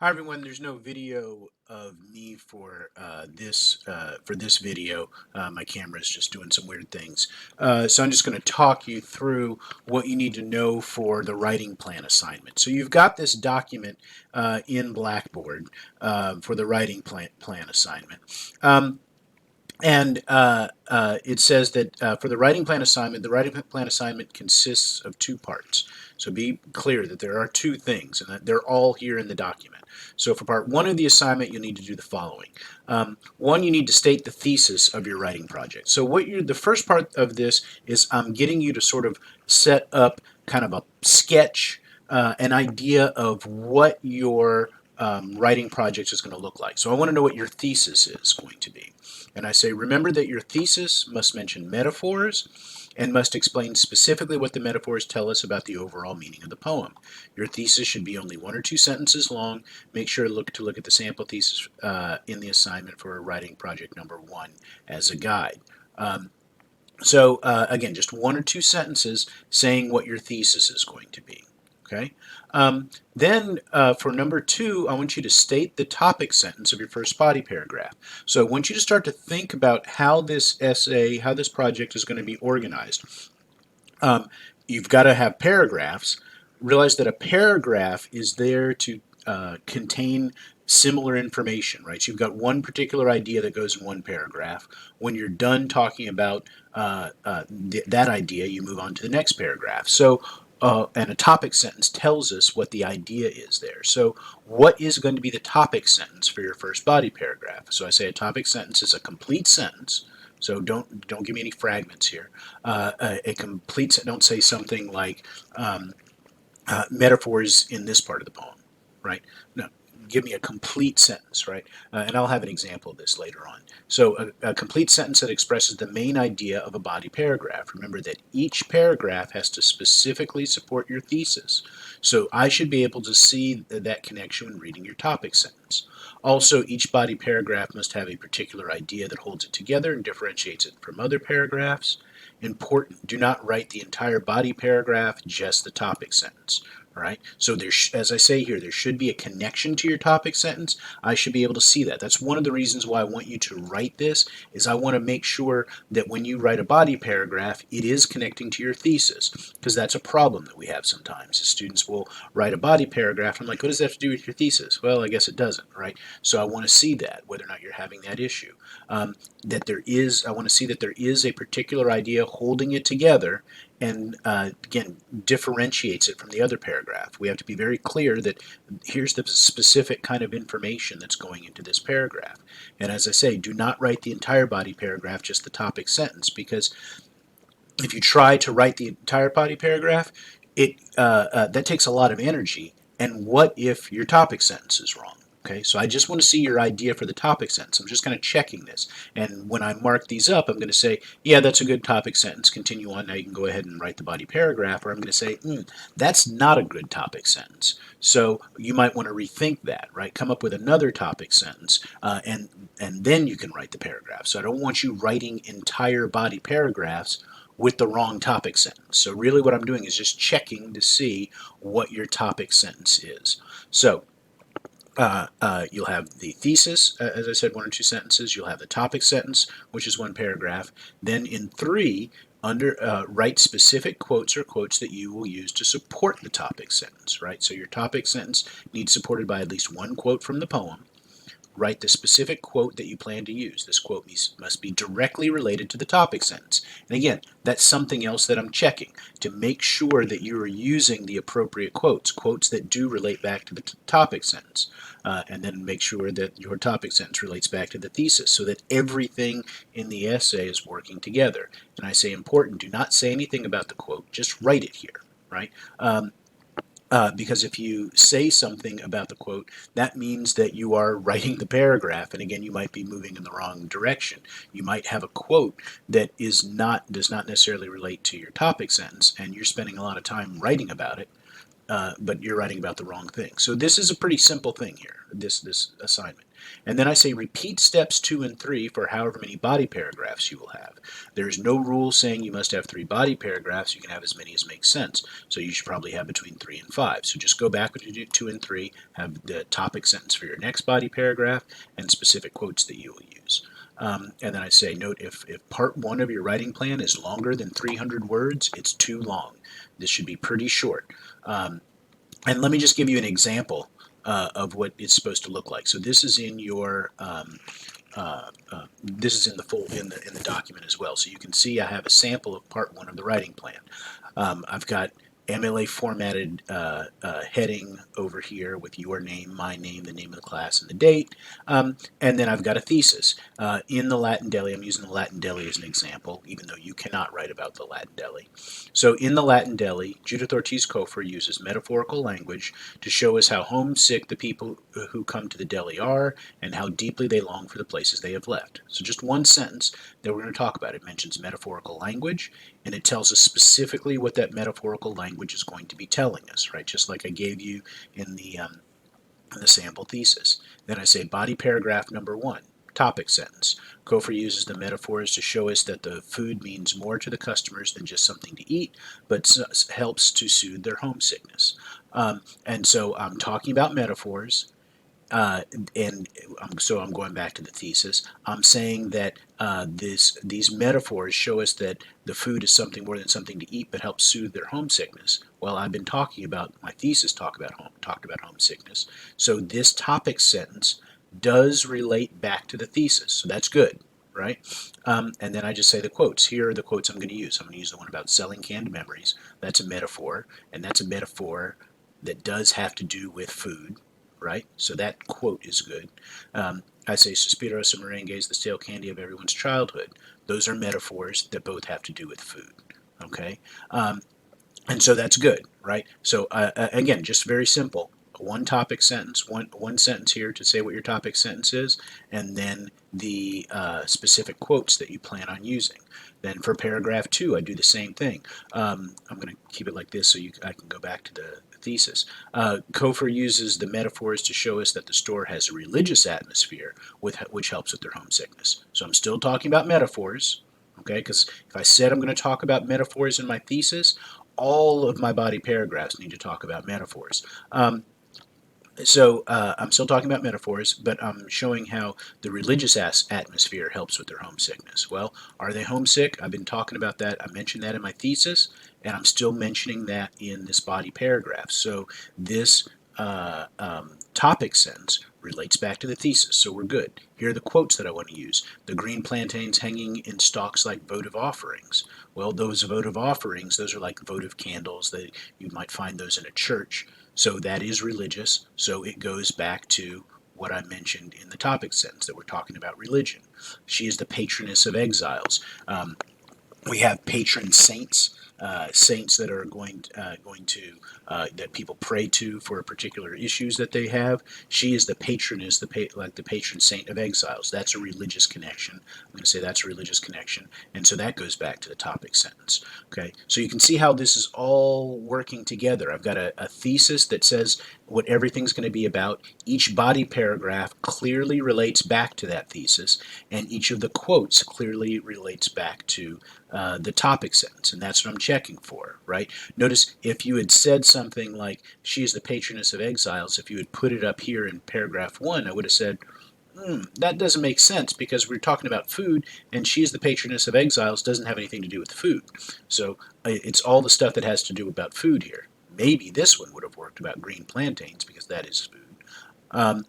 Hi everyone. There's no video of me for this video. My camera is just doing some weird things. So I'm just going to talk you through what you need to know for the writing plan assignment. So you've got this document in Blackboard for the writing plan assignment. It says that for the writing plan assignment, the writing plan assignment consists of two parts. So be clear that there are two things and that they're all here in the document. So for part one of the assignment, you'll need to do the following. One, you need to state the thesis of your writing project. So the first part of this is I'm getting you to sort of set up kind of a sketch, an idea of what your writing project is going to look like. So I want to know what your thesis is going to be. And I say, remember that your thesis must mention metaphors and must explain specifically what the metaphors tell us about the overall meaning of the poem. Your thesis should be only 1 or 2 sentences long. Make sure to look at the sample thesis in the assignment for writing project number 1 as a guide. Again, just 1 or 2 sentences saying what your thesis is going to be. Okay. Then for number 2, I want you to state the topic sentence of your first body paragraph. So I want you to start to think about how this essay, how this project is going to be organized. You've got to have paragraphs. Realize that a paragraph is there to contain similar information, right? So you've got one particular idea that goes in one paragraph. When you're done talking about that idea, you move on to the next paragraph. And a topic sentence tells us what the idea is there. So what is going to be the topic sentence for your first body paragraph? So I say a topic sentence is a complete sentence. So don't give me any fragments here. A complete sentence. Don't say something like metaphors in this part of the poem, right? No, give me a complete sentence, right? And I'll have an example of this later on. So a complete sentence that expresses the main idea of a body paragraph. Remember that each paragraph has to specifically support your thesis. So I should be able to see that connection when reading your topic sentence. Also, each body paragraph must have a particular idea that holds it together and differentiates it from other paragraphs. Important, do not write the entire body paragraph, just the topic sentence. All right. So as I say here, there should be a connection to your topic sentence. I should be able to see that. That's one of the reasons why I want you to write this, is I want to make sure that when you write a body paragraph, it is connecting to your thesis, because that's a problem that we have sometimes. The students will write a body paragraph. I'm like, what does that have to do with your thesis? Well, I guess it doesn't, right? So I want to see that, whether or not you're having that issue. I want to see that there is a particular idea holding it together and again, differentiates it from the other paragraph. We have to be very clear that here's the specific kind of information that's going into this paragraph. And as I say, do not write the entire body paragraph, just the topic sentence, because if you try to write the entire body paragraph, that takes a lot of energy. And what if your topic sentence is wrong? Okay, so I just want to see your idea for the topic sentence. I'm just kind of checking this. And when I mark these up, I'm going to say, yeah, that's a good topic sentence. Continue on. Now you can go ahead and write the body paragraph. Or I'm going to say, that's not a good topic sentence. So you might want to rethink that, right? Come up with another topic sentence, and then you can write the paragraph. So I don't want you writing entire body paragraphs with the wrong topic sentence. So really what I'm doing is just checking to see what your topic sentence is. So you'll have the thesis, as I said, 1 or 2 sentences. You'll have the topic sentence, which is 1 paragraph. Then in 3, write specific quotes or quotes that you will use to support the topic sentence, right? So your topic sentence needs supported by at least 1 quote from the poem. Write the specific quote that you plan to use. This quote must be directly related to the topic sentence. And again, that's something else that I'm checking to make sure that you are using the appropriate quotes that do relate back to the topic sentence. And then make sure that your topic sentence relates back to the thesis so that everything in the essay is working together. And I say important, do not say anything about the quote, just write it here, right? Because if you say something about the quote, that means that you are writing the paragraph, and again, you might be moving in the wrong direction. You might have a quote that does not necessarily relate to your topic sentence, and you're spending a lot of time writing about it, but you're writing about the wrong thing. So this is a pretty simple thing here, this assignment. And then I say repeat steps 2 and 3 for however many body paragraphs you will have. There is no rule saying you must have 3 body paragraphs. You can have as many as makes sense. So you should probably have between 3 and 5. So just go back when you do 2 and 3, have the topic sentence for your next body paragraph, and specific quotes that you will use. And then I say, note if part 1 of your writing plan is longer than 300 words, it's too long. This should be pretty short. And let me just give you an example of what it's supposed to look like. So this is in your this is in the document as well. So you can see I have a sample of part 1 of the writing plan. I've got MLA formatted heading over here with your name, my name, the name of the class, and the date. And then I've got a thesis. In the Latin Deli, I'm using the Latin Deli as an example, even though you cannot write about the Latin Deli. So in the Latin Deli, Judith Ortiz Cofer uses metaphorical language to show us how homesick the people who come to the deli are and how deeply they long for the places they have left. So just one sentence that we're going to talk about. It mentions metaphorical language, and it tells us specifically what that metaphorical language is going to be telling us, right? Just like I gave you in the sample thesis. Then I say body paragraph number 1, topic sentence. Cofer uses the metaphors to show us that the food means more to the customers than just something to eat, but helps to soothe their homesickness. And so I'm talking about metaphors. So I'm going back to the thesis. I'm saying that these metaphors show us that the food is something more than something to eat, but helps soothe their homesickness. Well, I've been talking about my thesis talked about homesickness. So this topic sentence does relate back to the thesis. So that's good, right? And then I just say the quotes. Here are the quotes I'm going to use. I'm going to use the one about selling canned memories. That's a metaphor, and that's a metaphor that does have to do with food. Right? So that quote is good. I say Suspiros and merengues, the stale candy of everyone's childhood. Those are metaphors that both have to do with food. Okay? And so that's good, right? So again, just very simple. One topic sentence, one sentence here to say what your topic sentence is, and then the specific quotes that you plan on using. Then for paragraph 2, I do the same thing. I'm going to keep it like this so I can go back to the thesis. Cofer uses the metaphors to show us that the store has a religious atmosphere which helps with their homesickness. So I'm still talking about metaphors, okay? Because if I said I'm going to talk about metaphors in my thesis, all of my body paragraphs need to talk about metaphors. So I'm still talking about metaphors, but I'm showing how the religious atmosphere helps with their homesickness. Well, are they homesick? I've been talking about that. I mentioned that in my thesis, and I'm still mentioning that in this body paragraph. So this topic sentence relates back to the thesis, so we're good. Here are the quotes that I want to use. The green plantains hanging in stalks like votive offerings. Well, those votive offerings, those are like votive candles that you might find those in a church. So that is religious, so it goes back to what I mentioned in the topic sentence that we're talking about religion. She is the patroness of exiles. We have patron saints, saints that are going to that people pray to for particular issues that they have. She is the patroness, like the patron saint of exiles. That's a religious connection. I'm going to say that's a religious connection, and so that goes back to the topic sentence. Okay, so you can see how this is all working together. I've got a thesis that says what everything's going to be about. Each body paragraph clearly relates back to that thesis, and each of the quotes clearly relates back to the topic sentence, and that's what I'm checking for, right? Notice if you had said something like, she is the patroness of exiles, if you had put it up here in paragraph 1, I would have said, that doesn't make sense because we're talking about food, and she is the patroness of exiles doesn't have anything to do with food. So it's all the stuff that has to do about food here. Maybe this one would have worked about green plantains because that is food.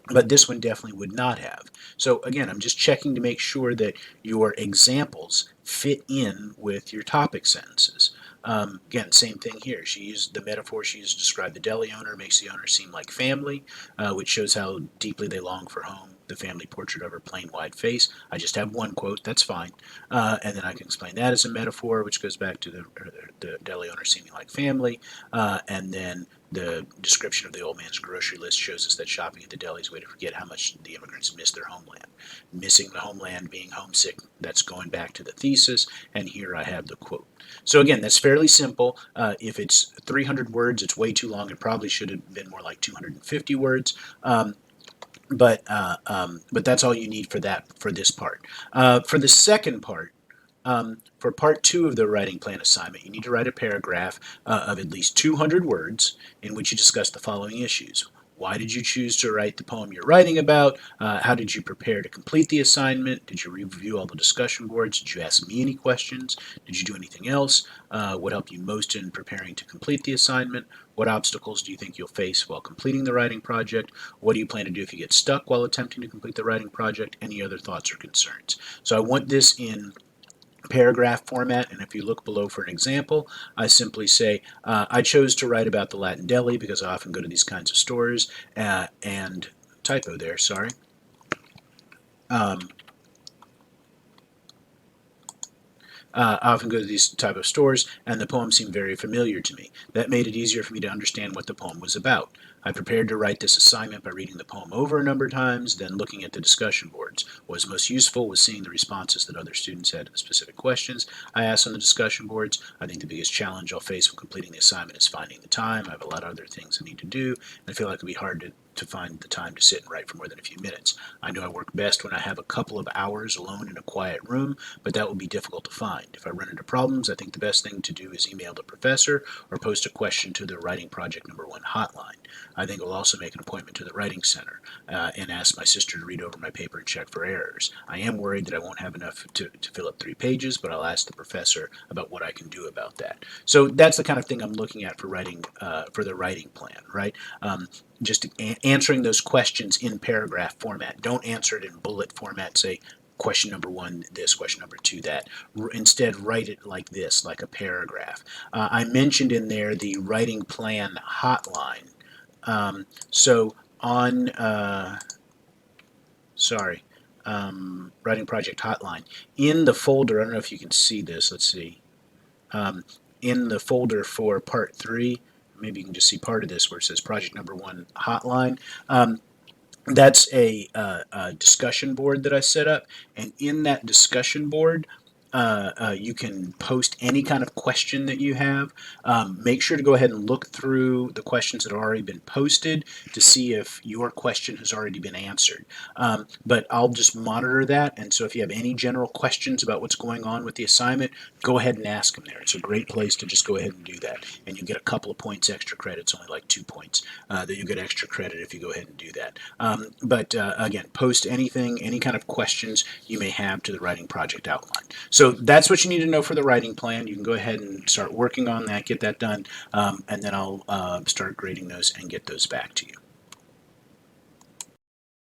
But this one definitely would not have. So again, I'm just checking to make sure that your examples fit in with your topic sentences. Again, same thing here. She used the metaphor she used to describe the deli owner, makes the owner seem like family, which shows how deeply they long for home. The family portrait of her plain white face. I just have one quote, that's fine. And then I can explain that as a metaphor, which goes back to the deli owner seeming like family. And then the description of the old man's grocery list shows us that shopping at the deli is a way to forget how much the immigrants miss their homeland. Missing the homeland, being homesick, that's going back to the thesis, and here I have the quote. So again, that's fairly simple. If it's 300 words, it's way too long. It probably should have been more like 250 words. but that's all you need for that for this part. For the second part, for part two of the writing plan assignment, you need to write a paragraph of at least 200 words in which you discuss the following issues. Why did you choose to write the poem you're writing about? How did you prepare to complete the assignment? Did you review all the discussion boards? Did you ask me any questions? Did you do anything else? What helped you most in preparing to complete the assignment? What obstacles do you think you'll face while completing the writing project? What do you plan to do if you get stuck while attempting to complete the writing project? Any other thoughts or concerns? So I want this in paragraph format, and if you look below for an example, I simply say, I chose to write about the Latin Deli because I often go to these kinds of stores, and typo there, sorry. I often go to these type of stores, and the poem seemed very familiar to me. That made it easier for me to understand what the poem was about. I prepared to write this assignment by reading the poem over a number of times, then looking at the discussion boards. What was most useful was seeing the responses that other students had to specific questions I asked on the discussion boards. I think the biggest challenge I'll face when completing the assignment is finding the time. I have a lot of other things I need to do, and I feel like it'll be hard to find the time to sit and write for more than a few minutes. I know I work best when I have a couple of hours alone in a quiet room, but that will be difficult to find. If I run into problems, I think the best thing to do is email the professor or post a question to the Writing Project #1 hotline. I think I'll also make an appointment to the Writing Center and ask my sister to read over my paper and check for errors. I am worried that I won't have enough to fill up 3 pages, but I'll ask the professor about what I can do about that. So that's the kind of thing I'm looking at for writing for the writing plan, right? Just answering those questions in paragraph format. Don't answer it in bullet format. Say question number 1 this, question number 2 that. Instead, write it like this, like a paragraph. I mentioned in there the writing plan hotline. So on sorry, writing project hotline, in the folder, I don't know if you can see this, let's see, in the folder for part 3, maybe you can just see part of this where it says project #1 hotline. That's a discussion board that I set up, and in that discussion board, you can post any kind of question that you have. Make sure to go ahead and look through the questions that have already been posted to see if your question has already been answered. But I'll just monitor that, and so if you have any general questions about what's going on with the assignment, go ahead and ask them there. It's a great place to just go ahead and do that, and you get a couple of points extra credit. It's only like 2 points that you get extra credit if you go ahead and do that. But again, post anything, any kind of questions you may have to the writing project outline. So that's what you need to know for the writing plan. You can go ahead and start working on that, get that done, and then I'll start grading those and get those back to you.